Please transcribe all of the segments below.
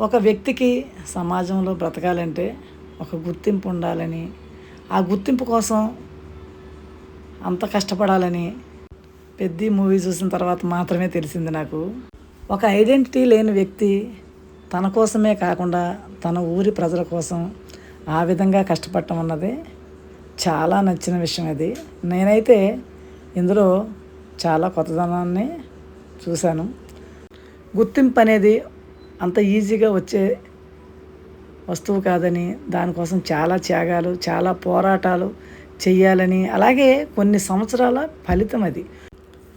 ఒక వ్యక్తికి సమాజంలో బ్రతకాలంటే ఒక గుర్తింపు ఉండాలని, ఆ గుర్తింపు కోసం అంత కష్టపడాలని పెద్ద మూవీ చూసిన తర్వాత మాత్రమే తెలిసింది నాకు. ఒక ఐడెంటిటీ లేని వ్యక్తి తన కోసమే కాకుండా తన ఊరి ప్రజల కోసం ఆ విధంగా కష్టపడటం అన్నది చాలా నచ్చిన విషయం. అది నేనైతే ఇందులో చాలా కొత్తదనాన్ని చూశాను. గుర్తింపు అనేది అంత ఈజీగా వచ్చే వస్తువు కాదని, దానికోసం చాలా త్యాగాలు, చాలా పోరాటాలు చెయ్యాలని, అలాగే కొన్ని సంవత్సరాల ఫలితం అది.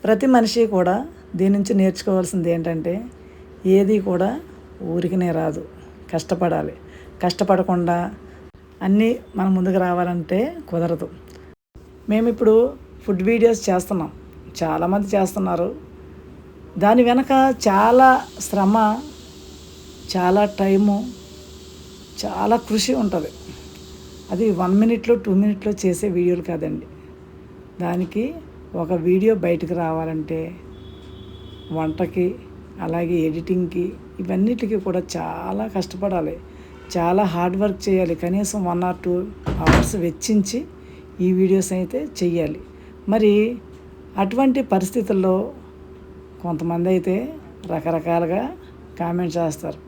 ప్రతి మనిషి కూడా దీని నుంచి నేర్చుకోవాల్సింది ఏంటంటే, ఏది కూడా ఊరికనే రాదు, కష్టపడాలి. కష్టపడకుండా అన్నీ మనం ముందుకు రావాలంటే కుదరదు. మేమిప్పుడు ఫుడ్ వీడియోస్ చేస్తున్నాం, చాలామంది చేస్తున్నారు. దాని వెనక చాలా శ్రమ, చాలా టైము, చాలా కృషి ఉంటుంది. అది 1 మినిట్లో 2 మినిట్లో చేసే వీడియోలు కాదండి. దానికి ఒక వీడియో బయటకు రావాలంటే వంటకి, అలాగే ఎడిటింగ్కి, ఇవన్నిటికీ కూడా చాలా కష్టపడాలి, చాలా హార్డ్ వర్క్ చేయాలి. కనీసం 1 or 2 అవర్స్ వెచ్చించి ఈ వీడియోస్ అయితే చెయ్యాలి. మరి అటువంటి పరిస్థితుల్లో కొంతమంది అయితే రకరకాలుగా కామెంట్స్ చేస్తారు.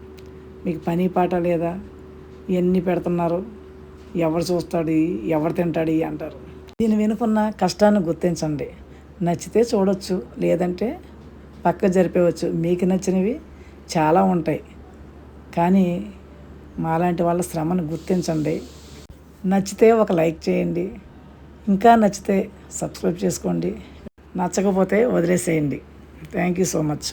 మీకు పని పాట లేదా, ఇవన్నీ పెడుతున్నారు, ఎవరు చూస్తాడు, ఎవరు తింటాడు అంటారు. దీని వెనుకున్న కష్టాన్ని గుర్తించండి. నచ్చితే చూడొచ్చు, లేదంటే పక్క జరిపేవచ్చు. మీకు నచ్చినవి చాలా ఉంటాయి, కానీ మాలాంటి వాళ్ళ శ్రమను గుర్తించండి. నచ్చితే ఒక లైక్ చేయండి, ఇంకా నచ్చితే సబ్స్క్రైబ్ చేసుకోండి, నచ్చకపోతే వదిలేసేయండి. Thank you so much.